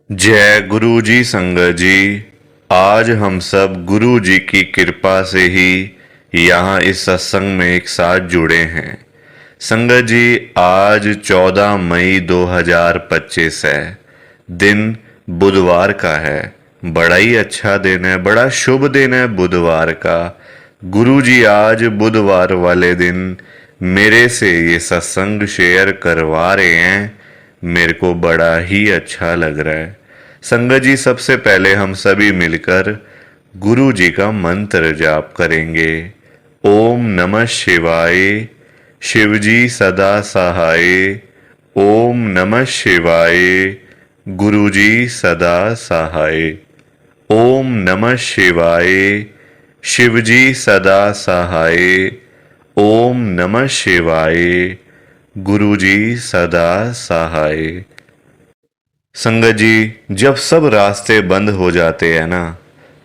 जय गुरु जी संगत जी। आज हम सब गुरु जी की कृपा से ही यहाँ इस सत्संग में एक साथ जुड़े हैं। संगत जी, आज 14 मई 2025 है। दिन बुधवार का है। बड़ा ही अच्छा दिन है, बड़ा शुभ दिन है बुधवार का। गुरु जी आज बुधवार वाले दिन मेरे से ये सत्संग शेयर करवा रहे हैं। मेरे को बड़ा ही अच्छा लग रहा है। संगत जी, सबसे पहले हम सभी मिलकर गुरु जी का मंत्र जाप करेंगे। ओम नमः शिवाय। शिव जी सदा सहाय। ओम नमः शिवाय। गुरु जी सदा सहाय। ओम नमः शिवाय। शिव जी सदा सहाय। ओम नमः शिवाय। गुरु जी सदा सहाय। संगत जी, जब सब रास्ते बंद हो जाते हैं ना,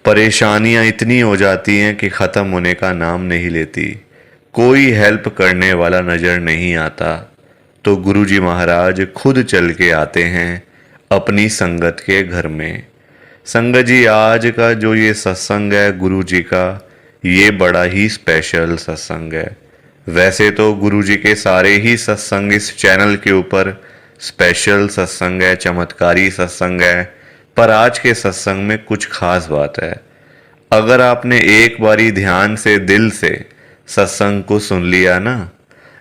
परेशानियां इतनी हो जाती हैं कि ख़त्म होने का नाम नहीं लेती, कोई हेल्प करने वाला नज़र नहीं आता, तो गुरु जी महाराज खुद चल के आते हैं अपनी संगत के घर में। संगत जी, आज का जो ये सत्संग है गुरु जी का, ये बड़ा ही स्पेशल सत्संग है। वैसे तो गुरु जी के सारे ही सत्संग इस चैनल के ऊपर स्पेशल सत्संग है, चमत्कारी सत्संग है, पर आज के सत्संग में कुछ खास बात है। अगर आपने एक बारी ध्यान से दिल से सत्संग को सुन लिया ना,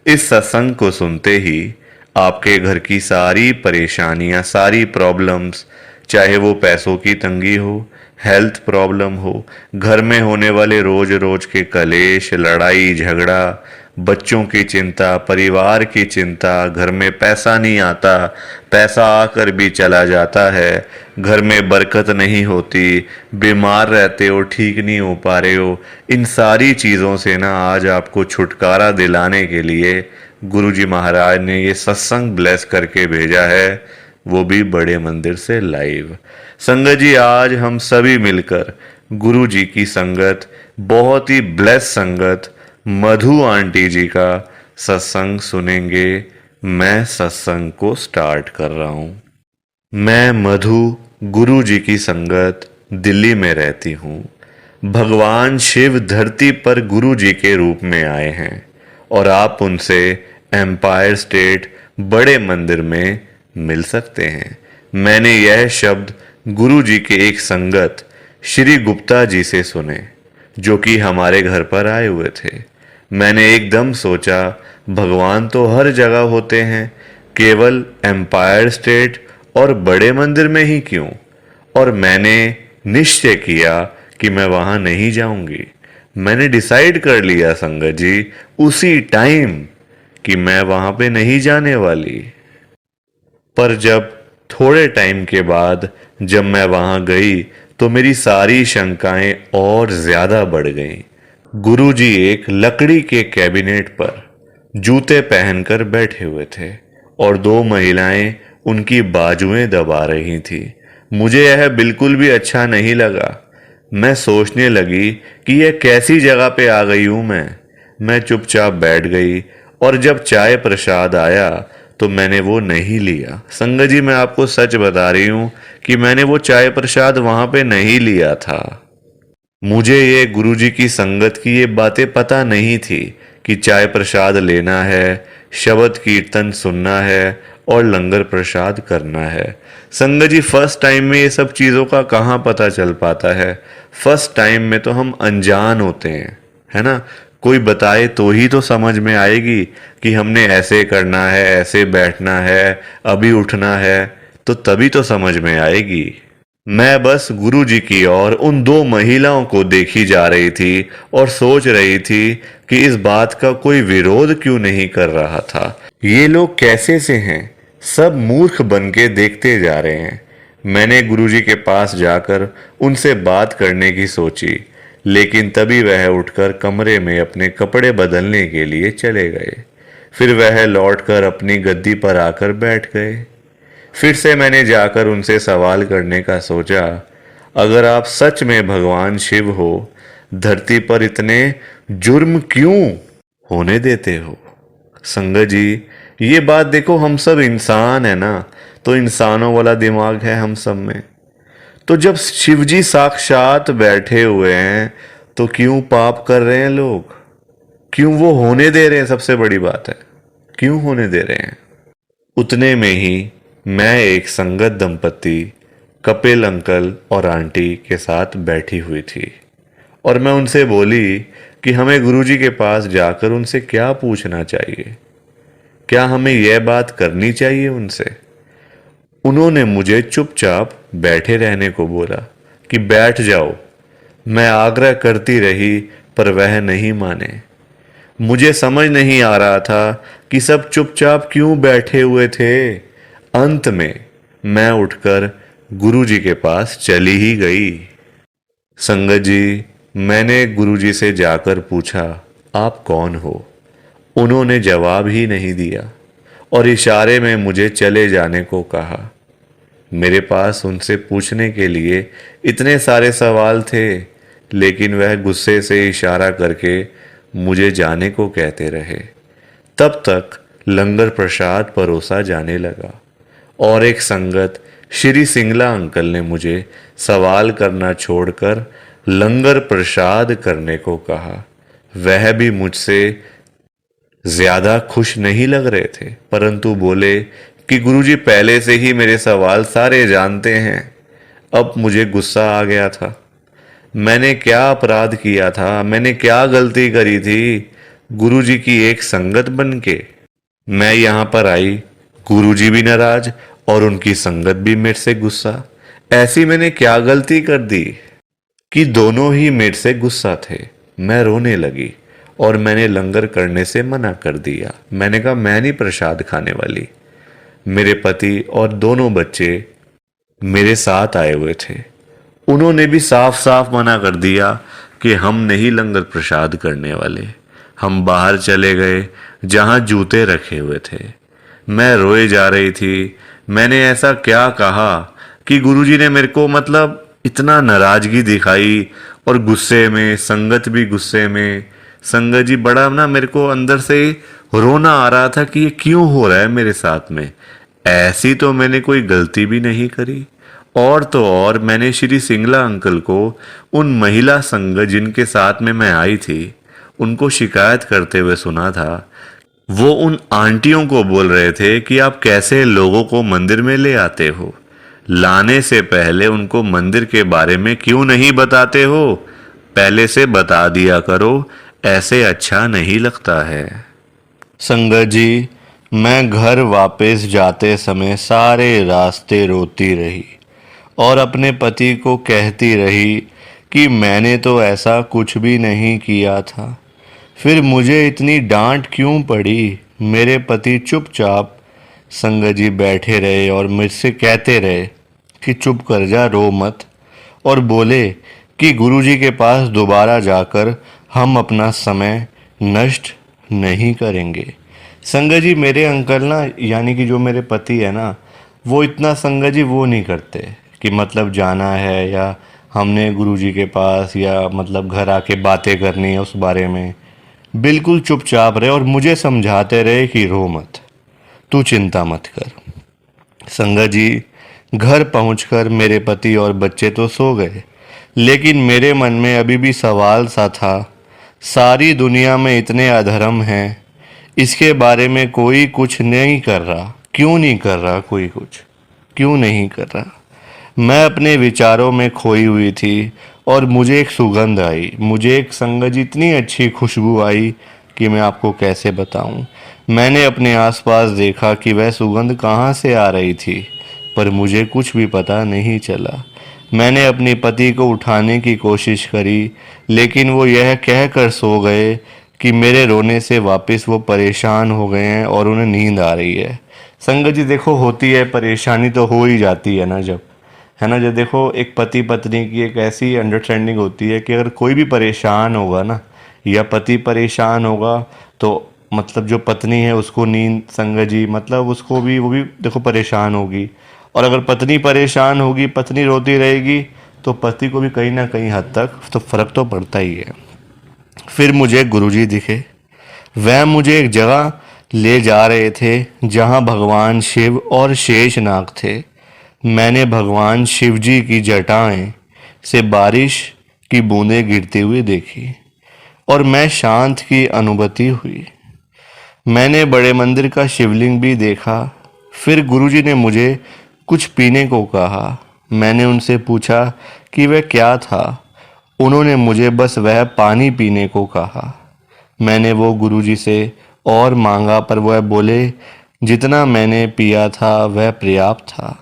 इस सत्संग को सुनते ही आपके घर की सारी परेशानियां, सारी प्रॉब्लम्स, चाहे वो पैसों की तंगी हो, हेल्थ प्रॉब्लम हो, घर में होने वाले रोज रोज के कलेश, लड़ाई झगड़ा, बच्चों की चिंता, परिवार की चिंता, घर में पैसा नहीं आता, पैसा आकर भी चला जाता है, घर में बरकत नहीं होती, बीमार रहते हो, ठीक नहीं हो पा रहे हो, इन सारी चीज़ों से ना आज आपको छुटकारा दिलाने के लिए गुरु जी महाराज ने ये सत्संग ब्लेस करके भेजा है, वो भी बड़े मंदिर से लाइव। संगत जी, आज हम सभी मिलकर गुरु जी की संगत, बहुत ही ब्लेस संगत मधु आंटी जी का सत्संग सुनेंगे। मैं सत्संग को स्टार्ट कर रहा हूँ। मैं मधु गुरु जी की संगत दिल्ली में रहती हूँ। भगवान शिव धरती पर गुरु जी के रूप में आए हैं और आप उनसे एम्पायर स्टेट बड़े मंदिर में मिल सकते हैं। मैंने यह शब्द गुरु जी के एक संगत श्री गुप्ता जी से सुने, जो कि हमारे घर पर आए हुए थे। मैंने एकदम सोचा, भगवान तो हर जगह होते हैं, केवल एम्पायर स्टेट और बड़े मंदिर में ही क्यों? और मैंने निश्चय किया कि मैं वहां नहीं जाऊंगी। मैंने डिसाइड कर लिया संगत जी उसी टाइम कि मैं वहां पे नहीं जाने वाली। पर जब थोड़े टाइम के बाद जब मैं वहां गई तो मेरी सारी शंकाएं और ज्यादा बढ़ गईं। गुरुजी एक लकड़ी के कैबिनेट पर जूते पहनकर बैठे हुए थे और दो महिलाएं उनकी बाजुएं दबा रही थी। मुझे यह बिल्कुल भी अच्छा नहीं लगा। मैं सोचने लगी कि यह कैसी जगह पे आ गई हूं मैं चुपचाप बैठ गई और जब चाय प्रसाद आया तो मैंने वो नहीं लिया। संगत जी, मैं आपको सच बता रही हूं कि मैंने वो चाय प्रसाद वहां पे नहीं लिया था। मुझे ये गुरुजी की संगत की ये बातें पता नहीं थी कि चाय प्रसाद लेना है, शब्द कीर्तन सुनना है और लंगर प्रसाद करना है। संगत जी, फर्स्ट टाइम में ये सब चीज़ों का कहाँ पता चल पाता है। फर्स्ट टाइम में तो हम अनजान होते हैं, है ना। कोई बताए तो ही तो समझ में आएगी कि हमने ऐसे करना है, ऐसे बैठना है, अभी उठना है, तो तभी तो समझ में आएगी। मैं बस गुरु जी की और उन दो महिलाओं को देखी जा रही थी और सोच रही थी कि इस बात का कोई विरोध क्यों नहीं कर रहा था। ये लोग कैसे से हैं, सब मूर्ख बन के देखते जा रहे हैं। मैंने गुरु जी के पास जाकर उनसे बात करने की सोची, लेकिन तभी वह उठकर कमरे में अपने कपड़े बदलने के लिए चले गए। फिर वह लौटकर अपनी गद्दी पर आकर बैठ गए। फिर से मैंने जाकर उनसे सवाल करने का सोचा, अगर आप सच में भगवान शिव हो, धरती पर इतने जुर्म क्यों होने देते हो? संगत जी, ये बात देखो, हम सब इंसान है ना, तो तो इंसानों वाला दिमाग है हम सब में। तो जब शिव जी साक्षात बैठे हुए हैं तो क्यों पाप कर रहे हैं लोग? क्यों वो होने दे रहे हैं? सबसे बड़ी बात है, क्यों होने दे रहे हैं? उतने में ही मैं एक संगत दंपति कपिल अंकल और आंटी के साथ बैठी हुई थी और मैं उनसे बोली कि हमें गुरुजी के पास जाकर उनसे क्या पूछना चाहिए, क्या हमें यह बात करनी चाहिए उनसे। उन्होंने मुझे चुपचाप बैठे रहने को बोला कि बैठ जाओ। मैं आग्रह करती रही पर वह नहीं माने। मुझे समझ नहीं आ रहा था कि सब चुपचाप क्यों बैठे हुए थे। अंत में मैं उठकर गुरुजी के पास चली ही गई। संगत जी, मैंने गुरुजी से जाकर पूछा, आप कौन हो? उन्होंने जवाब ही नहीं दिया और इशारे में मुझे चले जाने को कहा। मेरे पास उनसे पूछने के लिए इतने सारे सवाल थे, लेकिन वह गुस्से से इशारा करके मुझे जाने को कहते रहे। तब तक लंगर प्रसाद परोसा जाने लगा और एक संगत श्री सिंगला अंकल ने मुझे सवाल करना छोड़कर लंगर प्रसाद करने को कहा। वह भी मुझसे ज्यादा खुश नहीं लग रहे थे, परंतु बोले कि गुरुजी पहले से ही मेरे सवाल सारे जानते हैं। अब मुझे गुस्सा आ गया था। मैंने क्या अपराध किया था? मैंने क्या गलती करी थी? गुरुजी की एक संगत बनके मैं यहां पर आई, गुरुजी भी नाराज और उनकी संगत भी मेरे से गुस्सा। ऐसी मैंने क्या गलती कर दी कि दोनों ही मेरे से गुस्सा थे। मैं रोने लगी और मैंने लंगर करने से मना कर दिया। मैंने कहा मैं नहीं प्रसाद खाने वाली। मेरे पति और दोनों बच्चे मेरे साथ आए हुए थे। उन्होंने भी साफ साफ मना कर दिया कि हम नहीं लंगर प्रसाद करने वाले। हम बाहर चले गए जहां जूते रखे हुए थे। मैं रोए जा रही थी। मैंने ऐसा क्या कहा कि गुरुजी ने मेरे को मतलब इतना नाराजगी दिखाई और गुस्से में, संगत भी गुस्से में। संगत जी बड़ा ना मेरे को अंदर से रोना आ रहा था कि ये क्यों हो रहा है मेरे साथ में। ऐसी तो मैंने कोई गलती भी नहीं करी। और तो और मैंने श्री सिंगला अंकल को उन महिला संगत जिनके साथ में मैं आई थी उनको शिकायत करते हुए सुना था। वो उन आंटियों को बोल रहे थे कि आप कैसे लोगों को मंदिर में ले आते हो, लाने से पहले उनको मंदिर के बारे में क्यों नहीं बताते हो? पहले से बता दिया करो, ऐसे अच्छा नहीं लगता है। संगत जी, मैं घर वापस जाते समय सारे रास्ते रोती रही और अपने पति को कहती रही कि मैंने तो ऐसा कुछ भी नहीं किया था। फिर मुझे इतनी डांट क्यों पड़ी? मेरे पति चुपचाप संगत जी बैठे रहे और मुझसे कहते रहे कि चुप कर जा, रो मत, और बोले कि गुरुजी के पास दोबारा जाकर हम अपना समय नष्ट नहीं करेंगे। संगत जी, मेरे अंकल ना, यानी कि जो मेरे पति है ना, वो इतना संगत जी वो नहीं करते कि मतलब जाना है या हमने गुरुजी के पास या मतलब घर आके बातें करनी है उस बारे में। बिल्कुल चुपचाप रहे और मुझे समझाते रहे कि रो मत, तू चिंता मत कर। संगत जी, घर पहुंचकर मेरे पति और बच्चे तो सो गए, लेकिन मेरे मन में अभी भी सवाल सा था। सारी दुनिया में इतने अधर्म हैं, इसके बारे में कोई कुछ नहीं कर रहा। क्यों नहीं कर रहा कोई कुछ? क्यों नहीं कर रहा? मैं अपने विचारों में खोई हुई थी और मुझे एक सुगंध आई। मुझे एक संगत जी इतनी अच्छी खुशबू आई कि मैं आपको कैसे बताऊं। मैंने अपने आसपास देखा कि वह सुगंध कहाँ से आ रही थी, पर मुझे कुछ भी पता नहीं चला। मैंने अपने पति को उठाने की कोशिश करी, लेकिन वो यह कहकर सो गए कि मेरे रोने से वापस वो परेशान हो गए हैं और उन्हें नींद आ रही है। संगत जी देखो, होती है परेशानी तो हो ही जाती है ना, जब है ना, जब देखो एक पति पत्नी की एक ऐसी अंडरस्टैंडिंग होती है कि अगर कोई भी परेशान होगा ना या पति परेशान होगा तो मतलब जो पत्नी है उसको नींद, संगत जी मतलब उसको भी, वो भी देखो परेशान होगी। और अगर पत्नी परेशान होगी, पत्नी रोती रहेगी, तो पति को भी कहीं ना कहीं हद तक तो फर्क तो पड़ता ही है। फिर मुझे गुरुजी दिखे। वह मुझे एक जगह ले जा रहे थे जहां भगवान शिव और शेषनाग थे। मैंने भगवान शिव जी की जटाएं से बारिश की बूंदें गिरती हुई देखी और मैं शांत की अनुभूति हुई। मैंने बड़े मंदिर का शिवलिंग भी देखा। फिर गुरुजी ने मुझे कुछ पीने को कहा। मैंने उनसे पूछा कि वह क्या था। उन्होंने मुझे बस वह पानी पीने को कहा। मैंने वो गुरुजी से और मांगा पर वह बोले जितना मैंने पिया था वह पर्याप्त था।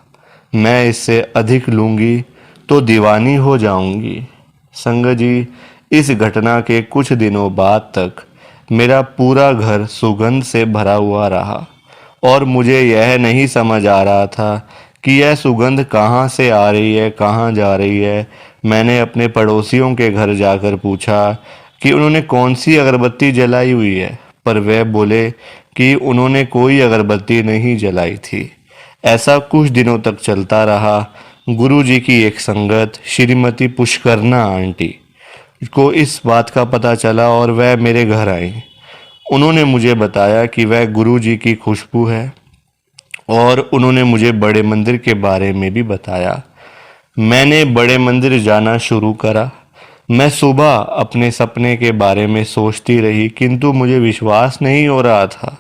मैं इससे अधिक लूँगी तो दीवानी हो जाऊंगी। संगत जी, इस घटना के कुछ दिनों बाद तक मेरा पूरा घर सुगंध से भरा हुआ रहा और मुझे यह नहीं समझ आ रहा था कि यह सुगंध कहाँ से आ रही है, कहाँ जा रही है। मैंने अपने पड़ोसियों के घर जाकर पूछा कि उन्होंने कौन सी अगरबत्ती जलाई हुई है, पर वे बोले कि उन्होंने कोई अगरबत्ती नहीं जलाई थी। ऐसा कुछ दिनों तक चलता रहा। गुरुजी की एक संगत श्रीमती पुष्करना आंटी को इस बात का पता चला और वह मेरे घर आई। उन्होंने मुझे बताया कि वह गुरुजी की खुशबू है और उन्होंने मुझे बड़े मंदिर के बारे में भी बताया। मैंने बड़े मंदिर जाना शुरू करा। मैं सुबह अपने सपने के बारे में सोचती रही किंतु मुझे विश्वास नहीं हो रहा था।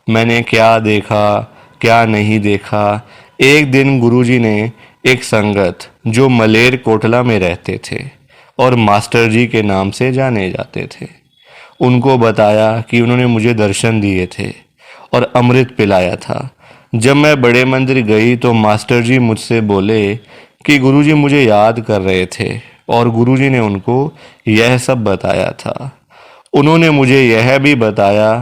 मैंने क्या देखा, क्या नहीं देखा। एक दिन गुरुजी ने एक संगत जो मलेर कोटला में रहते थे और मास्टर जी के नाम से जाने जाते थे, उनको बताया कि उन्होंने मुझे दर्शन दिए थे और अमृत पिलाया था। जब मैं बड़े मंदिर गई तो मास्टर जी मुझसे बोले कि गुरुजी मुझे याद कर रहे थे और गुरुजी ने उनको यह सब बताया था। उन्होंने मुझे यह भी बताया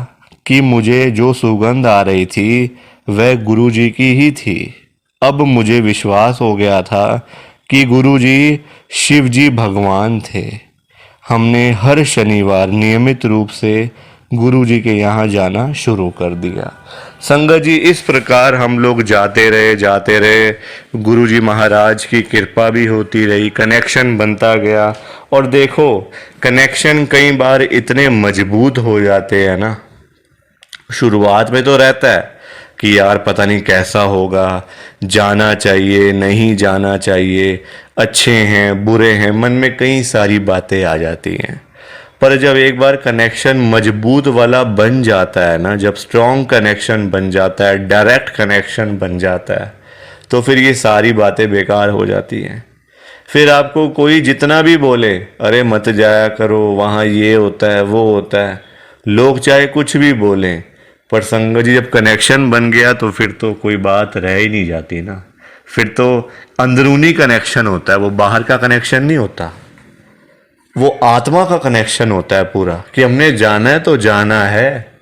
कि मुझे जो सुगंध आ रही थी वह गुरुजी की ही थी। अब मुझे विश्वास हो गया था कि गुरुजी शिव जी भगवान थे। हमने हर शनिवार नियमित रूप से गुरुजी के यहाँ जाना शुरू कर दिया। संगत जी, इस प्रकार हम लोग जाते रहे। गुरुजी महाराज की कृपा भी होती रही, कनेक्शन बनता गया। और देखो, कनेक्शन कई बार इतने मजबूत हो जाते हैं ना, शुरुआत में तो रहता है कि यार पता नहीं कैसा होगा, जाना चाहिए नहीं जाना चाहिए, अच्छे हैं बुरे हैं, मन में कई सारी बातें आ जाती हैं। पर जब एक बार कनेक्शन मजबूत वाला बन जाता है ना, जब स्ट्रॉन्ग कनेक्शन बन जाता है, डायरेक्ट कनेक्शन बन जाता है, तो फिर ये सारी बातें बेकार हो जाती हैं। फिर आपको कोई जितना भी बोले अरे मत जाया करो, वहाँ ये होता है वो होता है, लोग चाहे कुछ भी बोलें, पर संगत जी जब कनेक्शन बन गया तो फिर तो कोई बात रह ही नहीं जाती ना। फिर तो अंदरूनी कनेक्शन होता है, वो बाहर का कनेक्शन नहीं होता, वो आत्मा का कनेक्शन होता है पूरा, कि हमने जाना है तो जाना है।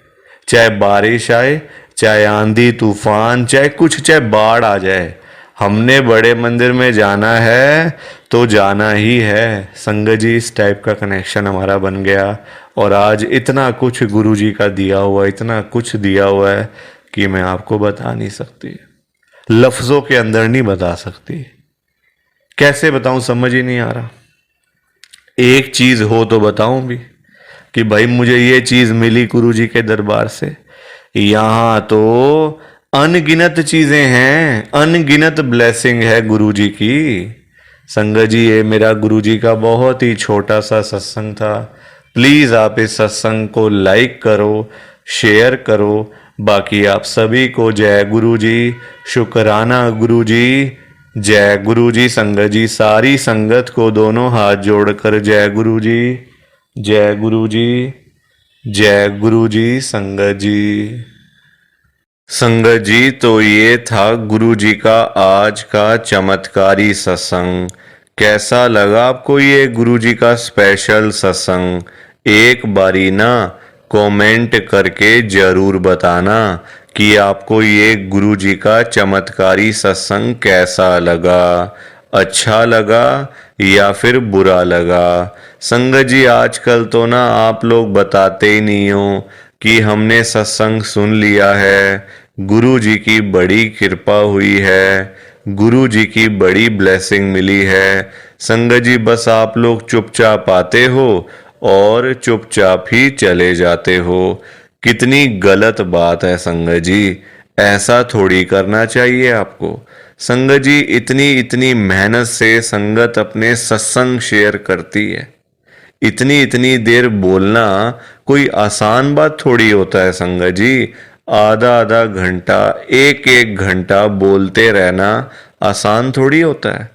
चाहे बारिश आए, चाहे आंधी तूफान, चाहे कुछ, चाहे बाढ़ आ जाए, हमने बड़े मंदिर में जाना है तो जाना ही है। संगत जी, इस टाइप का कनेक्शन हमारा बन गया और आज इतना कुछ गुरु जी का दिया हुआ, इतना कुछ दिया हुआ है कि मैं आपको बता नहीं सकती, लफ्जों के अंदर नहीं बता सकती। कैसे बताऊं, समझ ही नहीं आ रहा। एक चीज हो तो बताऊं भी कि भाई मुझे ये चीज मिली गुरु जी के दरबार से। यहाँ तो अनगिनत चीजें हैं, अनगिनत ब्लेसिंग है गुरु जी की। संगत जी, ये मेरा गुरु जी का बहुत ही छोटा सा सत्संग था। प्लीज आप इस सत्संग को लाइक करो, शेयर करो। बाकी आप सभी को जय गुरु जी, शुक्राना गुरु जी, जय गुरु जी। संगत जी, सारी संगत को दोनों हाथ जोड़कर जय गुरु जी, जय गुरु जी, जय गुरु जी। संगत जी, संगत जी, तो ये था गुरु जी का आज का चमत्कारी सत्संग। कैसा लगा आपको ये गुरु जी का स्पेशल सत्संग? एक बारी ना कमेंट करके जरूर बताना कि आपको ये गुरु जी का चमत्कारी सत्संग कैसा लगा, अच्छा लगा या फिर बुरा लगा। संगत जी, आजकल तो ना आप लोग बताते ही नहीं हो कि हमने सत्संग सुन लिया है, गुरु जी की बड़ी कृपा हुई है, गुरु जी की बड़ी ब्लेसिंग मिली है। संगत जी, बस आप लोग चुपचाप आते हो और चुपचाप ही चले जाते हो। कितनी गलत बात है संगत जी, ऐसा थोड़ी करना चाहिए आपको। संगत जी इतनी इतनी मेहनत से संगत अपने सत्संग शेयर करती है, इतनी इतनी देर बोलना कोई आसान बात थोड़ी होता है संगत जी। आधा आधा घंटा, एक एक घंटा बोलते रहना आसान थोड़ी होता है।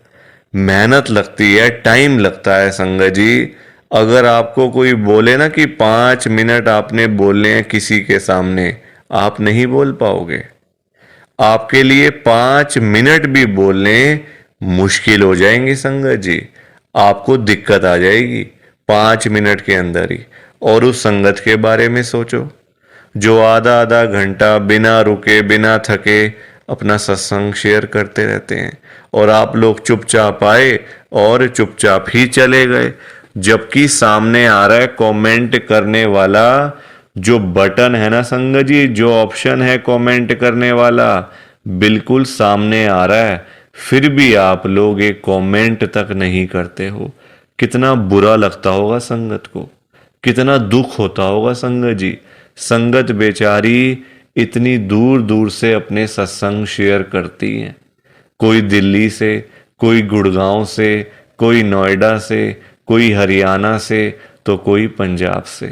मेहनत लगती है, टाइम लगता है संगत जी। अगर आपको कोई बोले ना कि 5 मिनट आपने बोलने हैं किसी के सामने, आप नहीं बोल पाओगे। आपके लिए 5 मिनट भी बोलने मुश्किल हो जाएंगे संगत जी। आपको दिक्कत आ जाएगी 5 मिनट के अंदर ही। और उस संगत के बारे में सोचो जो आधा आधा घंटा बिना रुके बिना थके अपना सत्संग शेयर करते रहते हैं, और आप लोग चुपचाप आए और चुपचाप ही चले गए। जबकि सामने आ रहा है कमेंट करने वाला, जो बटन है ना संगत जी, जो ऑप्शन है कमेंट करने वाला, बिल्कुल सामने आ रहा है, फिर भी आप लोग एक कमेंट तक नहीं करते हो। कितना बुरा लगता होगा संगत को, कितना दुख होता होगा संगत जी। संगत बेचारी इतनी दूर दूर से अपने सत्संग शेयर करती हैं, कोई दिल्ली से, कोई गुड़गांव से, कोई नोएडा से, कोई हरियाणा से, तो कोई पंजाब से।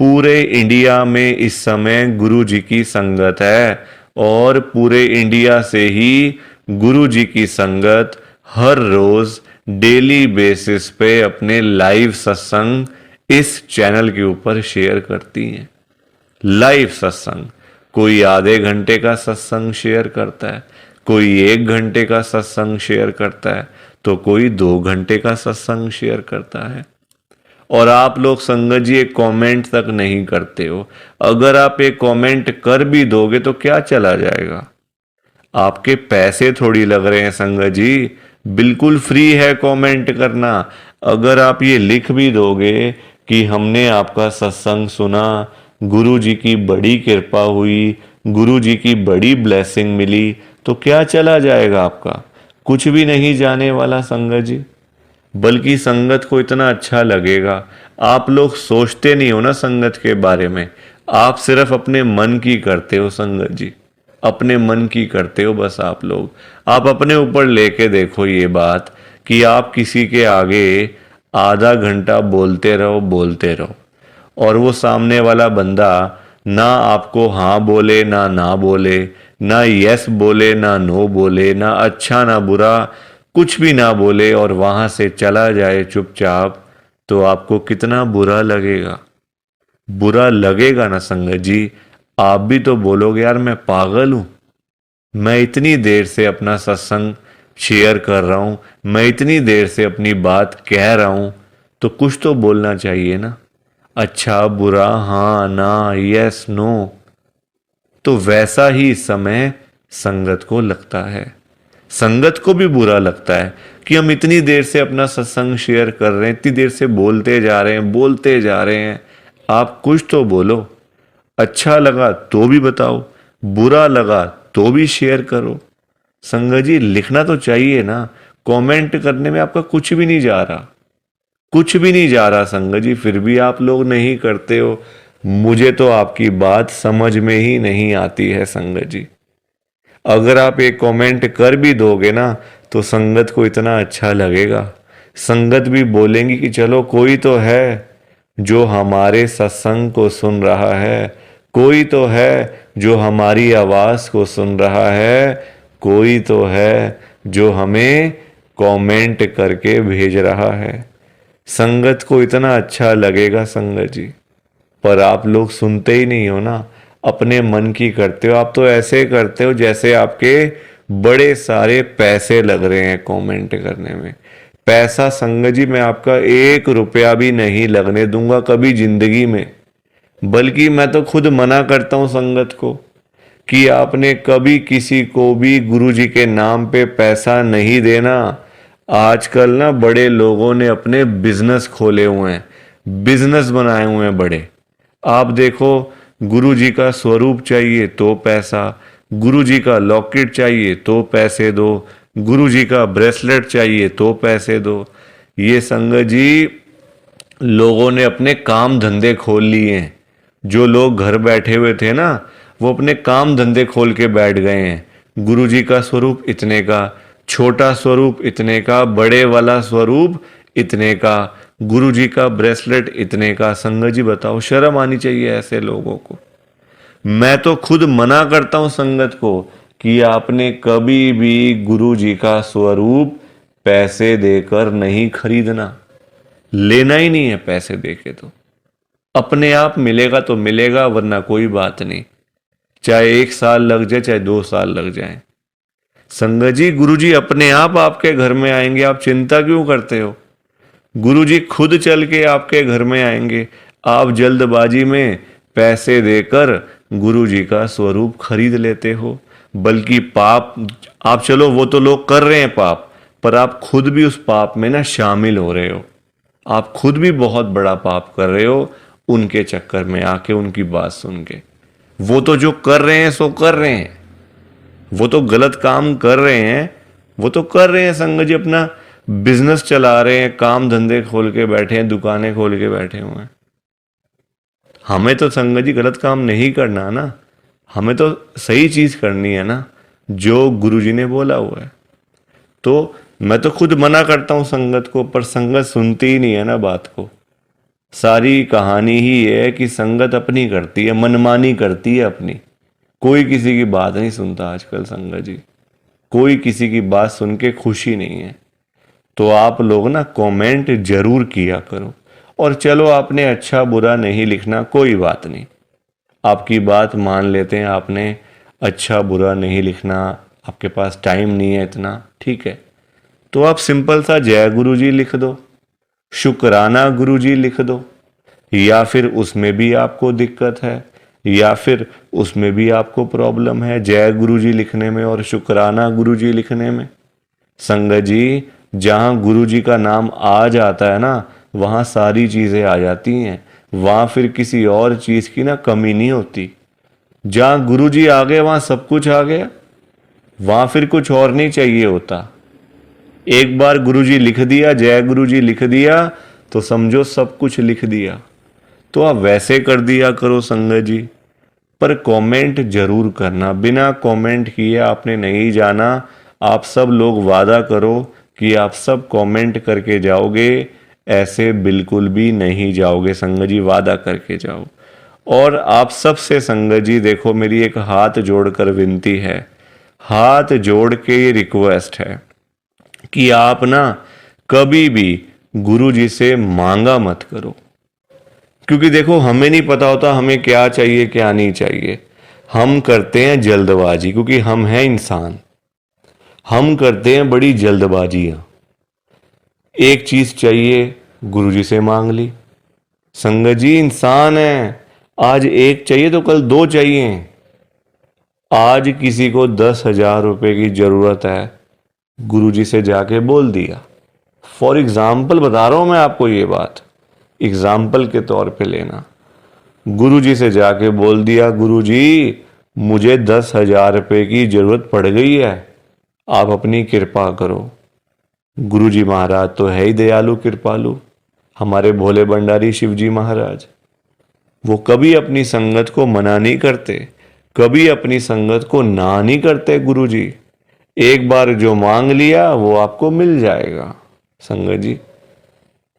पूरे इंडिया में इस समय गुरु जी की संगत है, और पूरे इंडिया से ही गुरु जी की संगत हर रोज डेली बेसिस पे अपने लाइव सत्संग इस चैनल के ऊपर शेयर करती हैं। लाइव सत्संग, कोई आधे घंटे का सत्संग शेयर करता है, कोई 1 घंटे का सत्संग शेयर करता है, तो कोई 2 घंटे का सत्संग शेयर करता है। और आप लोग संगत जी एक कमेंट तक नहीं करते हो। अगर आप एक कमेंट कर भी दोगे तो क्या चला जाएगा? आपके पैसे थोड़ी लग रहे हैं संगत जी, बिल्कुल फ्री है कमेंट करना। अगर आप ये लिख भी दोगे कि हमने आपका सत्संग सुना, गुरु जी की बड़ी कृपा हुई, गुरु जी की बड़ी ब्लेसिंग मिली, तो क्या चला जाएगा आपका? कुछ भी नहीं जाने वाला संगत जी। बल्कि संगत को इतना अच्छा लगेगा। आप लोग सोचते नहीं हो ना संगत के बारे में, आप सिर्फ अपने मन की करते हो संगत जी, अपने मन की करते हो बस। आप लोग, आप अपने ऊपर लेके देखो ये बात कि आप किसी के आगे आधा घंटा बोलते रहो बोलते रहो, और वो सामने वाला बंदा ना आपको हाँ बोले ना ना बोले, ना यस बोले ना नो बोले, ना अच्छा ना बुरा, कुछ भी ना बोले, और वहां से चला जाए चुपचाप, तो आपको कितना बुरा लगेगा? बुरा लगेगा ना संगत जी। आप भी तो बोलोगे यार मैं पागल हूं, मैं इतनी देर से अपना सत्संग शेयर कर रहा हूं, मैं इतनी देर से अपनी बात कह रहा हूं, तो कुछ तो बोलना चाहिए ना, अच्छा बुरा, हाँ ना, यस नो। तो वैसा ही इस समय संगत को लगता है। संगत को भी बुरा लगता है कि हम इतनी देर से अपना सत्संग शेयर कर रहे हैं, इतनी देर से बोलते जा रहे हैं बोलते जा रहे हैं। आप कुछ तो बोलो, अच्छा लगा तो भी बताओ, बुरा लगा तो भी शेयर करो। संगत जी लिखना तो चाहिए ना, कमेंट करने में आपका कुछ भी नहीं जा रहा, कुछ भी नहीं जा रहा संगत जी, फिर भी आप लोग नहीं करते हो। मुझे तो आपकी बात समझ में ही नहीं आती है संगत जी। अगर आप एक कमेंट कर भी दोगे ना तो संगत को इतना अच्छा लगेगा, संगत भी बोलेंगी कि चलो कोई तो है जो हमारे सत्संग को सुन रहा है, कोई तो है जो हमारी आवाज को सुन रहा है, कोई तो है जो हमें कमेंट करके भेज रहा है। संगत को इतना अच्छा लगेगा संगत जी, पर आप लोग सुनते ही नहीं हो ना, अपने मन की करते हो। आप तो ऐसे करते हो जैसे आपके बड़े सारे पैसे लग रहे हैं कमेंट करने में। पैसा संगत जी मैं आपका 1 रुपया भी नहीं लगने दूंगा कभी जिंदगी में, बल्कि मैं तो खुद मना करता हूं संगत को कि आपने कभी किसी को भी गुरु जी के नाम पे पैसा नहीं देना। आजकल ना बड़े लोगों ने अपने बिजनेस खोले हुए हैं, बिजनेस बनाए हुए हैं बड़े। आप देखो, गुरु जी का स्वरूप चाहिए तो पैसा, गुरु जी का लॉकेट चाहिए तो पैसे दो, गुरु जी का ब्रेसलेट चाहिए तो पैसे दो। ये संगत जी लोगों ने अपने काम धंधे खोल लिए हैं, जो लोग घर बैठे हुए थे ना, वो अपने काम धंधे खोल के बैठ गए हैं। गुरुजी का स्वरूप इतने का, छोटा स्वरूप इतने का, बड़े वाला स्वरूप इतने का, गुरुजी का ब्रेसलेट इतने का। संगत जी बताओ, शर्म आनी चाहिए ऐसे लोगों को। मैं तो खुद मना करता हूं संगत को कि आपने कभी भी गुरु जी का स्वरूप पैसे देकर नहीं खरीदना, लेना ही नहीं है पैसे देके। तो अपने आप मिलेगा तो मिलेगा, वरना कोई बात नहीं, चाहे 1 साल लग जाए चाहे 2 साल लग जाए। संगत जी, गुरु जी अपने आप आपके घर में आएंगे, आप चिंता क्यों करते हो? गुरु जी खुद चल के आपके घर में आएंगे। आप जल्दबाजी में पैसे देकर गुरु जी का स्वरूप खरीद लेते हो। बल्कि पाप, आप चलो वो तो लोग कर रहे हैं पाप, पर आप खुद भी उस पाप में ना शामिल हो रहे हो। आप खुद भी बहुत बड़ा पाप कर रहे हो उनके चक्कर में आके, उनकी बात सुन के। वो तो जो कर रहे हैं सो कर रहे हैं, वो तो गलत काम कर रहे हैं, वो तो कर रहे हैं संगत जी, अपना बिजनेस चला रहे हैं, काम धंधे खोल के बैठे हैं, दुकानें खोल के बैठे हुए हैं। हमें तो संगत जी गलत काम नहीं करना ना, हमें तो सही चीज करनी है ना, जो गुरुजी ने बोला हुआ है। तो मैं तो खुद मना करता हूं संगत को, पर संगत सुनती ही नहीं है ना बात को। सारी कहानी ही है कि संगत अपनी करती है, मनमानी करती है अपनी। कोई किसी की बात नहीं सुनता आजकल संगत जी, कोई किसी की बात सुन के खुशी नहीं है। तो आप लोग ना कमेंट जरूर किया करो। और चलो, आपने अच्छा बुरा नहीं लिखना, कोई बात नहीं, आपकी बात मान लेते हैं। आपने अच्छा बुरा नहीं लिखना, आपके पास टाइम नहीं है इतना, ठीक है, तो आप सिंपल सा जय गुरु जी लिख दो, शुक्राना गुरु जी लिख दो। या फिर उसमें भी आपको दिक्कत है, या फिर उसमें भी आपको प्रॉब्लम है जय गुरु जी लिखने में और शुक्राना गुरु जी लिखने में। संगत जी, जहां गुरु जी का नाम आ जाता है ना, वहां सारी चीजें आ जाती हैं, वहां फिर किसी और चीज की ना कमी नहीं होती। जहां गुरु जी आ गए वहां सब कुछ आ गया, वहां फिर कुछ और नहीं चाहिए होता। एक बार गुरु जी लिख दिया, जय गुरु जी लिख दिया, तो समझो सब कुछ लिख दिया। तो आप वैसे कर दिया करो संगत जी, पर कमेंट जरूर करना। बिना कमेंट किए आपने नहीं जाना। आप सब लोग वादा करो कि आप सब कमेंट करके जाओगे, ऐसे बिल्कुल भी नहीं जाओगे संगत जी, वादा करके जाओ। और आप सबसे संगत जी देखो, मेरी एक हाथ जोड़कर विनती है, हाथ जोड़ के ये रिक्वेस्ट है कि आप ना कभी भी गुरु जी से मांगा मत करो। क्योंकि देखो, हमें नहीं पता होता हमें क्या चाहिए क्या नहीं चाहिए। हम करते हैं जल्दबाजी, क्योंकि हम हैं इंसान, हम करते हैं बड़ी जल्दबाजियां। एक चीज चाहिए, गुरुजी से मांग ली। संगत जी, इंसान है, आज एक चाहिए तो कल 2 चाहिए। आज किसी को 10,000 रुपए की जरूरत है, गुरुजी से जाके बोल दिया। फॉर एग्जाम्पल बता रहा हूं मैं आपको, ये बात एग्जाम्पल के तौर पे लेना। गुरुजी से जाके बोल दिया, गुरुजी मुझे 10,000 रुपए की जरूरत पड़ गई है, आप अपनी कृपा करो। गुरुजी महाराज तो है ही दयालु कृपालु, हमारे भोले भंडारी शिवजी महाराज। वो कभी अपनी संगत को मना नहीं करते, कभी अपनी संगत को ना नहीं करते गुरुजी। एक बार जो मांग लिया वो आपको मिल जाएगा संगत जी।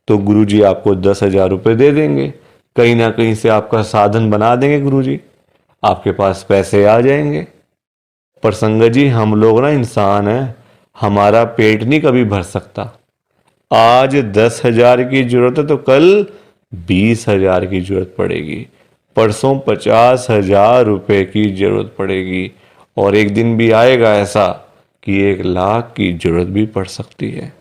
तो गुरुजी आपको 10,000 रुपए दे देंगे, कहीं ना कहीं से आपका साधन बना देंगे गुरुजी, आपके पास पैसे आ जाएंगे। पर संगत जी, हम लोग ना इंसान हैं, हमारा पेट नहीं कभी भर सकता। आज 10,000 की जरूरत है तो कल 20,000 की जरूरत पड़ेगी, परसों 50,000 रुपए की जरूरत पड़ेगी, और एक दिन भी आएगा ऐसा कि 1,00,000 की जरूरत भी पड़ सकती है।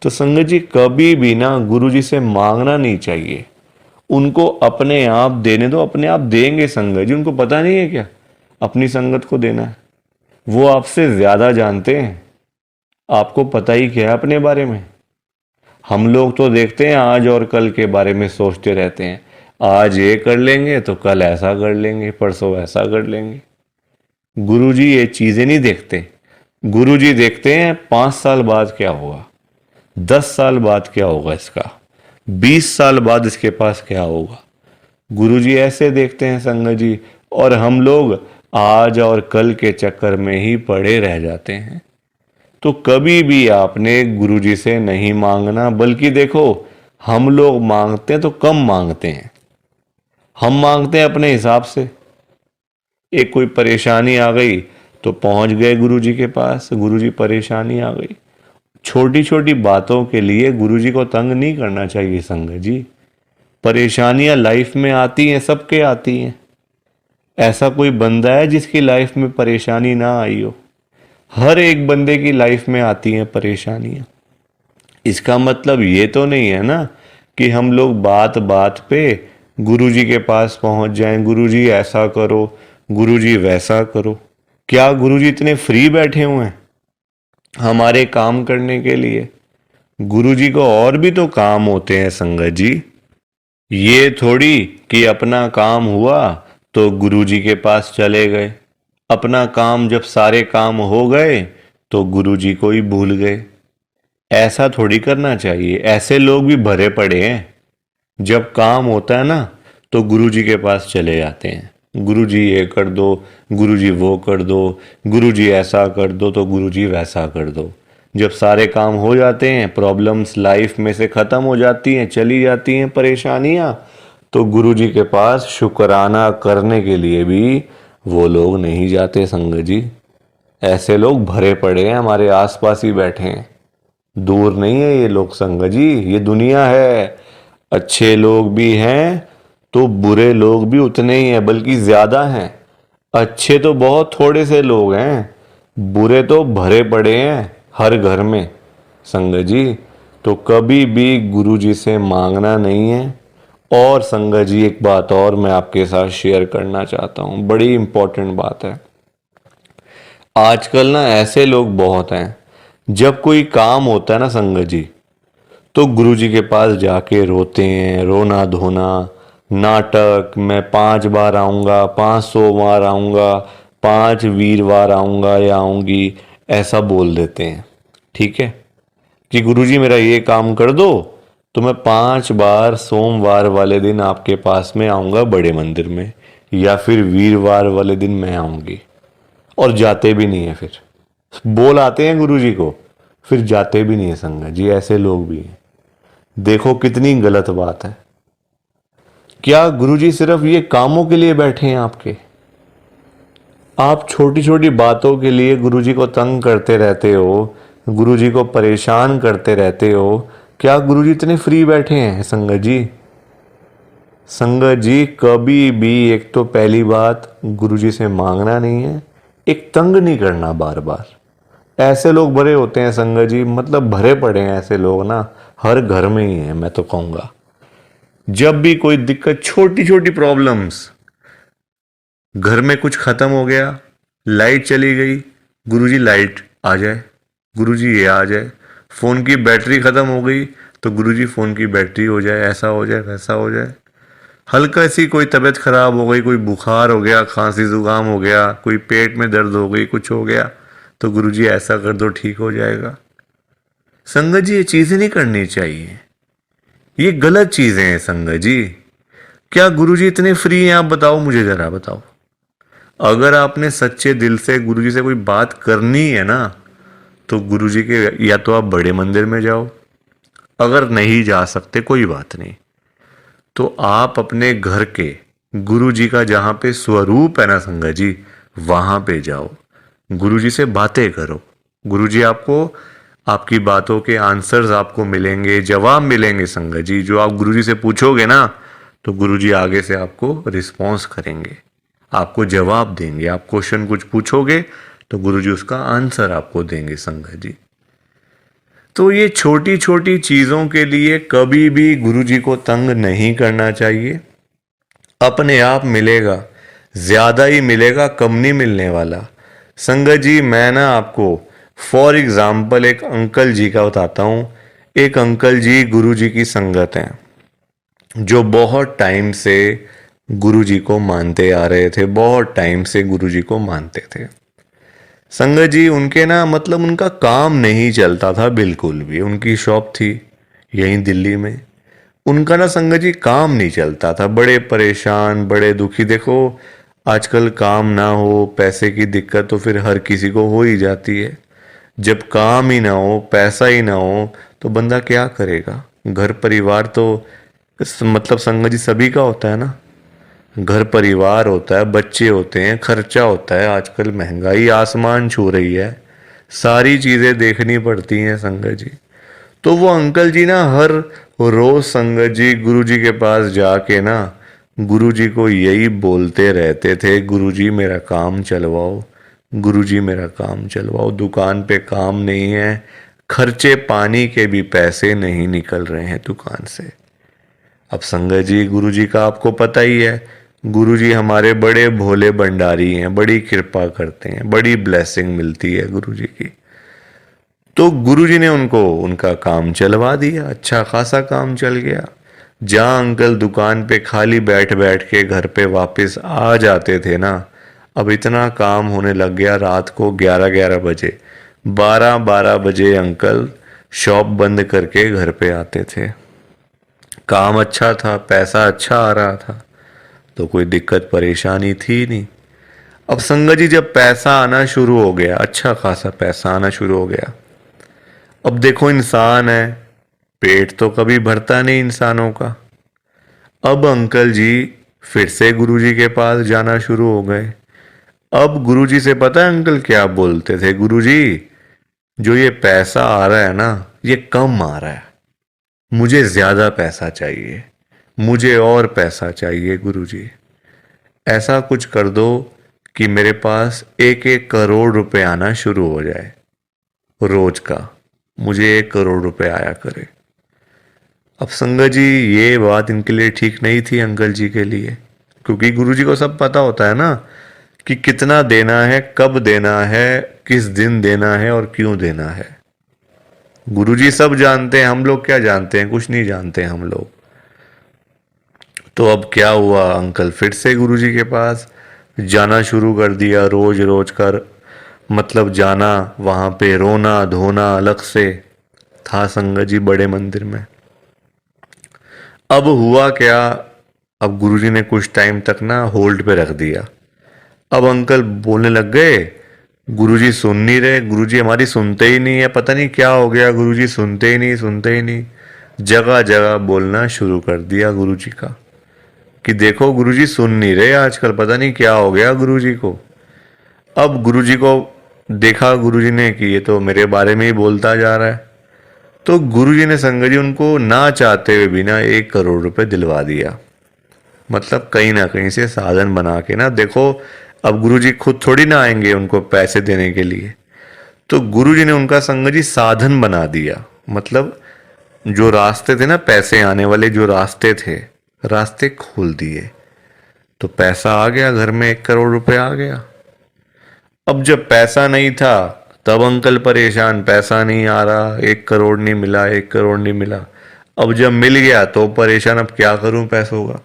तो संगत जी, कभी भी ना गुरुजी से मांगना नहीं चाहिए, उनको अपने आप देने दो, अपने आप देंगे संगत जी। उनको पता नहीं है क्या अपनी संगत को देना है? वो आपसे ज्यादा जानते हैं, आपको पता ही क्या है अपने बारे में। हम लोग तो देखते हैं आज और कल के बारे में सोचते रहते हैं, आज ये कर लेंगे तो कल ऐसा कर लेंगे, परसों ऐसा कर लेंगे। गुरुजी ये चीजें नहीं देखते। गुरुजी देखते हैं 5 साल बाद क्या होगा, 10 साल बाद क्या होगा इसका, 20 साल बाद इसके पास क्या होगा। गुरुजी ऐसे देखते हैं संगत जी, और हम लोग आज और कल के चक्कर में ही पड़े रह जाते हैं। तो कभी भी आपने गुरुजी से नहीं मांगना, बल्कि देखो हम लोग मांगते हैं तो कम मांगते हैं, हम मांगते हैं अपने हिसाब से। एक कोई परेशानी आ गई तो पहुंच गए गुरुजी के पास, गुरुजी परेशानी आ गई। छोटी छोटी बातों के लिए गुरुजी को तंग नहीं करना चाहिए संगत जी। परेशानियां लाइफ में आती हैं, सबके आती हैं। ऐसा कोई बंदा है जिसकी लाइफ में परेशानी ना आई हो? हर एक बंदे की लाइफ में आती हैं परेशानियां। इसका मतलब ये तो नहीं है ना कि हम लोग बात बात पे गुरुजी के पास पहुंच जाएं, गुरुजी ऐसा करो, गुरुजी वैसा करो। क्या गुरुजी इतने फ्री बैठे हुए हैं हमारे काम करने के लिए? गुरुजी को और भी तो काम होते हैं संगत जी। ये थोड़ी कि अपना काम हुआ तो गुरुजी के पास चले गए, अपना काम जब सारे काम हो गए तो गुरुजी को ही भूल गए। ऐसा थोड़ी करना चाहिए। ऐसे लोग भी भरे पड़े हैं, जब काम होता है ना तो गुरुजी के पास चले जाते हैं, गुरुजी ये कर दो, गुरुजी वो कर दो, गुरुजी ऐसा कर दो तो गुरुजी वैसा कर दो। जब सारे काम हो जाते हैं, प्रॉब्लम्स लाइफ में से ख़त्म हो जाती हैं, चली जाती हैं परेशानियां, तो गुरुजी के पास शुक्राना करने के लिए भी वो लोग नहीं जाते संगत जी। ऐसे लोग भरे पड़े हैं, हमारे आसपास ही बैठे हैं, दूर नहीं है ये लोग संगत जी। ये दुनिया है, अच्छे लोग भी हैं तो बुरे लोग भी उतने ही हैं, बल्कि ज्यादा हैं। अच्छे तो बहुत थोड़े से लोग हैं, बुरे तो भरे पड़े हैं हर घर में संगत जी। तो कभी भी गुरुजी से मांगना नहीं है। और संगत जी एक बात और मैं आपके साथ शेयर करना चाहता हूँ, बड़ी इंपॉर्टेंट बात है। आजकल ना ऐसे लोग बहुत हैं, जब कोई काम होता है ना संगत जी, तो गुरुजी के पास जाके रोते हैं, रोना धोना, नाटक, मैं 5 बार आऊँगा, 500 बार आऊँगा, 5 वीरवार आऊँगा या आऊँगी, ऐसा बोल देते हैं। ठीक है कि गुरुजी मेरा ये काम कर दो तो मैं 5 बार सोमवार वाले दिन आपके पास में आऊँगा बड़े मंदिर में, या फिर वीरवार वाले दिन मैं आऊँगी। और जाते भी नहीं है, फिर बोल आते हैं गुरुजी को, फिर जाते भी नहीं है संगत जी। ऐसे लोग भी हैं। देखो कितनी गलत बात है। क्या गुरुजी सिर्फ ये कामों के लिए बैठे हैं आपके? आप छोटी छोटी बातों के लिए गुरुजी को तंग करते रहते हो, गुरुजी को परेशान करते रहते हो। क्या गुरुजी इतने फ्री बैठे हैं संगत जी? संगत जी कभी भी, एक तो पहली बात गुरुजी से मांगना नहीं है, एक तंग नहीं करना बार बार। ऐसे लोग भरे होते हैं संगत जी, मतलब भरे पड़े हैं ऐसे लोग ना, हर घर में ही है मैं तो कहूँगा। जब भी कोई दिक्कत, छोटी छोटी प्रॉब्लम्स, घर में कुछ खत्म हो गया, लाइट चली गई, गुरुजी लाइट आ जाए, गुरुजी ये आ जाए। फ़ोन की बैटरी ख़त्म हो गई तो गुरुजी फ़ोन की बैटरी हो जाए, ऐसा हो जाए, वैसा हो जाए। हल्का सी कोई तबीयत ख़राब हो गई, कोई बुखार हो गया, खांसी ज़ुकाम हो गया, कोई पेट में दर्द हो गई, कुछ हो गया, तो गुरुजी ऐसा कर दो ठीक हो जाएगा। संगत जी ये चीज़ें नहीं करनी चाहिए, ये गलत चीज़ें हैं संगत जी। क्या गुरुजी इतने फ्री हैं? आप बताओ, मुझे ज़रा बताओ। अगर आपने सच्चे दिल से गुरुजी से कोई बात करनी है ना, तो गुरुजी के या तो आप बड़े मंदिर में जाओ, अगर नहीं जा सकते कोई बात नहीं, तो आप अपने घर के गुरुजी का जहाँ पे स्वरूप है ना संगत जी, वहाँ पे जाओ, गुरुजी से बातें करो। गुरुजी आपको, आपकी बातों के आंसर्स आपको मिलेंगे, जवाब मिलेंगे संगत जी। जो आप गुरुजी से पूछोगे ना, तो गुरुजी आगे से आपको रिस्पॉन्स करेंगे, आपको जवाब देंगे। आप क्वेश्चन कुछ पूछोगे तो गुरुजी उसका आंसर आपको देंगे संगत जी। तो ये छोटी छोटी चीज़ों के लिए कभी भी गुरुजी को तंग नहीं करना चाहिए। अपने आप मिलेगा, ज़्यादा ही मिलेगा, कम नहीं मिलने वाला संगत जी। मैं ना आपको फॉर एग्ज़ाम्पल एक अंकल जी का बताता हूँ। एक अंकल जी गुरुजी की संगत हैं, जो बहुत टाइम से गुरुजी को मानते आ रहे थे, बहुत टाइम से गुरुजी को मानते थे संगत जी। उनके ना, मतलब उनका काम नहीं चलता था बिल्कुल भी। उनकी शॉप थी यहीं दिल्ली में, उनका ना संगत जी काम नहीं चलता था, बड़े परेशान बड़े दुखी। देखो आजकल काम ना हो, पैसे की दिक्कत तो फिर हर किसी को हो ही जाती है। जब काम ही ना हो, पैसा ही ना हो, तो बंदा क्या करेगा। घर परिवार तो मतलब संगत जी सभी का होता है ना। घर परिवार होता है, बच्चे होते हैं, खर्चा होता है। आजकल महंगाई आसमान छू रही है, सारी चीजें देखनी पड़ती हैं संगत जी। तो वो अंकल जी ना हर रोज संगत जी गुरु जी के पास जाके ना गुरु जी को यही बोलते रहते थे, गुरु जी मेरा काम चलवाओ, गुरु जी मेरा काम चलवाओ। दुकान पे काम नहीं है, खर्चे पानी के भी पैसे नहीं निकल रहे हैं दुकान से। अब संगत जी गुरु जी का आपको पता ही है, गुरु जी हमारे बड़े भोले भंडारी हैं, बड़ी कृपा करते हैं, बड़ी ब्लेसिंग मिलती है गुरु जी की। तो गुरुजी ने उनको उनका काम चलवा दिया, अच्छा खासा काम चल गया। जहाँ अंकल दुकान पे खाली बैठ बैठ के घर पे वापस आ जाते थे ना, अब इतना काम होने लग गया। रात को 11-11 बजे, 12-12 बजे अंकल शॉप बंद करके घर पे आते थे। काम अच्छा था, पैसा अच्छा आ रहा था, तो कोई दिक्कत परेशानी थी नहीं। अब संगत जी जब पैसा आना शुरू हो गया, अच्छा खासा पैसा आना शुरू हो गया, अब देखो इंसान है, पेट तो कभी भरता नहीं इंसानों का। अब अंकल जी फिर से गुरुजी के पास जाना शुरू हो गए। अब गुरुजी से पता है अंकल क्या बोलते थे, गुरुजी जो ये पैसा आ रहा है ना, ये कम आ रहा है, मुझे ज्यादा पैसा चाहिए, मुझे और पैसा चाहिए गुरुजी। ऐसा कुछ कर दो कि मेरे पास 1-1 करोड़ रुपए आना शुरू हो जाए रोज का, मुझे 1 करोड़ रुपए आया करे। अब संगत जी ये बात इनके लिए ठीक नहीं थी अंकल जी के लिए, क्योंकि गुरुजी को सब पता होता है ना कि कितना देना है, कब देना है, किस दिन देना है और क्यों देना है। गुरुजी सब जानते हैं, हम लोग क्या जानते हैं, कुछ नहीं जानते हम लोग। तो अब क्या हुआ, अंकल फिर से गुरुजी के पास जाना शुरू कर दिया, रोज रोज कर मतलब जाना, वहां पे रोना धोना अलग से था संगत जी बड़े मंदिर में। अब हुआ क्या, अब गुरुजी ने कुछ टाइम तक ना होल्ड पे रख दिया। अब अंकल बोलने लग गए, गुरुजी सुन नहीं रहे, गुरुजी हमारी सुनते ही नहीं है, पता नहीं क्या हो गया, गुरुजी सुनते ही नहीं, सुनते ही नहीं। जगह जगह बोलना शुरू कर दिया गुरुजी का कि देखो गुरुजी सुन नहीं रहे आजकल, पता नहीं क्या हो गया गुरुजी को। अब गुरुजी को देखा गुरुजी ने कि ये तो मेरे बारे में ही बोलता जा रहा है, तो गुरुजी ने संगत जी उनको ना चाहते हुए भी ना 1 करोड़ रुपए दिलवा दिया। मतलब कहीं ना कहीं से साधन बना के ना, देखो अब गुरुजी खुद थोड़ी ना आएंगे उनको पैसे देने के लिए, तो गुरुजी ने उनका संगत जी साधन बना दिया। मतलब जो रास्ते थे ना पैसे आने वाले, जो रास्ते थे, रास्ते खोल दिए। तो पैसा आ गया घर में, 1 करोड़ रुपए आ गया। अब जब पैसा नहीं था तब अंकल परेशान, पैसा नहीं आ रहा, 1 करोड़ नहीं मिला, 1 करोड़ नहीं मिला। अब जब मिल गया तो परेशान, अब क्या करूं पैसों का।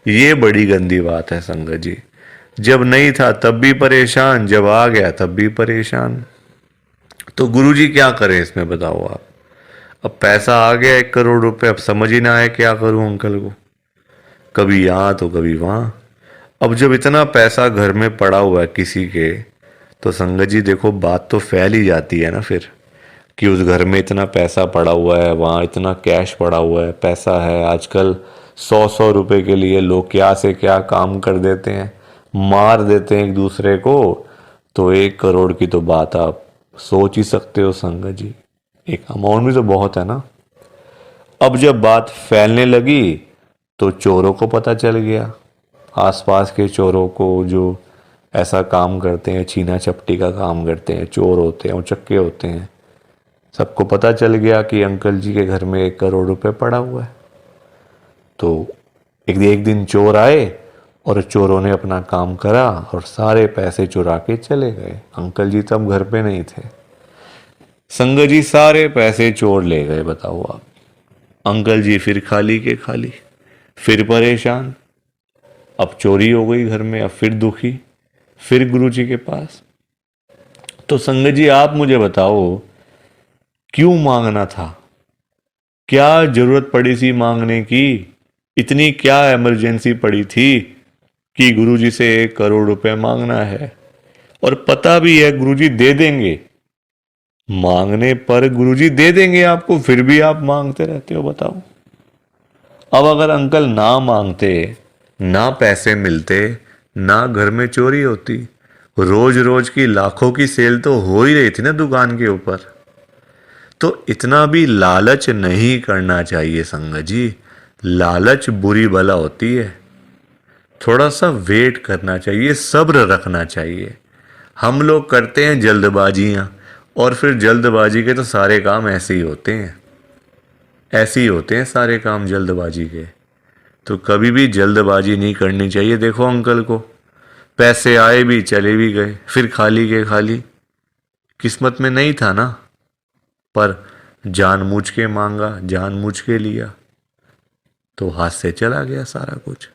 ये बड़ी गंदी बात है संगत जी। जब नहीं था तब भी परेशान, जब आ गया तब भी परेशान। तो गुरुजी क्या करें इसमें बताओ आप। अब पैसा आ गया 1 करोड़ रुपए, अब समझ ही ना आए क्या करूं अंकल को, कभी यहाँ तो कभी वहाँ। अब जब इतना पैसा घर में पड़ा हुआ है किसी के, तो संगत जी देखो बात तो फैल ही जाती है ना फिर, कि उस घर में इतना पैसा पड़ा हुआ है, वहाँ इतना कैश पड़ा हुआ है, पैसा है। आजकल 100-100 रुपए के लिए लोग क्या से क्या काम कर देते हैं, मार देते हैं एक दूसरे को। तो 1 करोड़ की तो बात आप सोच ही सकते हो संगत जी, एक अमाउंट भी तो बहुत है ना। अब जब बात फैलने लगी तो चोरों को पता चल गया, आसपास के चोरों को जो ऐसा काम करते हैं, छीना चपटी का काम करते हैं, चोर होते हैं, उचक्के होते हैं, सबको पता चल गया कि अंकल जी के घर में 1 करोड़ रुपए पड़ा हुआ है। तो एक दिन चोर आए और चोरों ने अपना काम करा और सारे पैसे चुरा के चले गए। अंकल जी तब घर पे नहीं थे। संगत जी सारे पैसे चोर ले गए, बताओ आप। अंकल जी फिर खाली के खाली, फिर परेशान। अब चोरी हो गई घर में, अब फिर दुखी, फिर गुरु जी के पास। तो संगत जी आप मुझे बताओ क्यों मांगना था, क्या जरूरत पड़ी थी मांगने की? इतनी क्या इमरजेंसी पड़ी थी कि गुरुजी से 1 करोड़ रुपए मांगना है? और पता भी है गुरुजी दे देंगे, मांगने पर गुरुजी दे देंगे आपको, फिर भी आप मांगते रहते हो, बताओ। अब अगर अंकल ना मांगते, ना पैसे मिलते, ना घर में चोरी होती, रोज रोज की लाखों की सेल तो हो ही रही थी ना दुकान के ऊपर। तो इतना भी लालच नहीं करना चाहिए संगत जी। लालच बुरी बला होती है। थोड़ा सा वेट करना चाहिए, सब्र रखना चाहिए। हम लोग करते हैं जल्दबाजियां, और फिर जल्दबाजी के तो सारे काम ऐसे ही होते हैं, ऐसे ही होते हैं सारे काम जल्दबाजी के। तो कभी भी जल्दबाजी नहीं करनी चाहिए। देखो अंकल को पैसे आए भी चले भी गए, फिर खाली के खाली। किस्मत में नहीं था ना, पर जानबूझ के मांगा, जानबूझ के लिया, तो हाथ से चला गया सारा कुछ।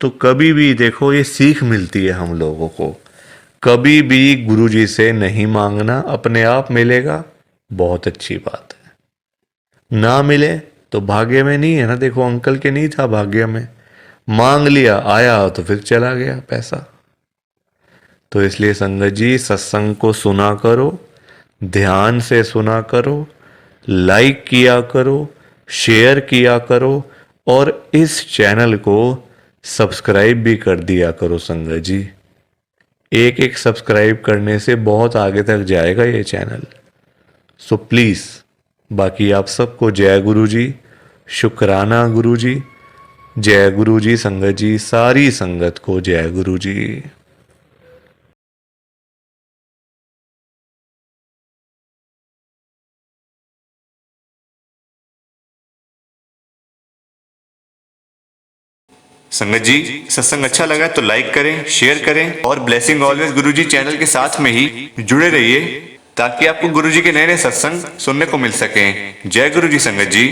तो कभी भी देखो, ये सीख मिलती है हम लोगों को, कभी भी गुरुजी से नहीं मांगना, अपने आप मिलेगा, बहुत अच्छी बात है। ना मिले तो भाग्य में नहीं है ना। देखो अंकल के नहीं था भाग्य में, मांग लिया, आया तो फिर चला गया पैसा। तो इसलिए संगत जी, सत्संग को सुना करो, ध्यान से सुना करो, लाइक किया करो, शेयर किया करो, और इस चैनल को सब्सक्राइब भी कर दिया करो संगत जी। एक एक सब्सक्राइब करने से बहुत आगे तक जाएगा ये चैनल। सो प्लीज़, बाकी आप सबको जय गुरु जी, शुक्राना गुरु जी, जय गुरु जी संगत जी, सारी संगत को जय गुरु जी। संगत जी, सत्संग अच्छा लगा तो लाइक करें, शेयर करें, और ब्लेसिंग ऑलवेज गुरुजी चैनल के साथ में ही जुड़े रहिए, ताकि आपको गुरुजी के नए नए सत्संग सुनने को मिल सकें। जय गुरु जी संगत जी।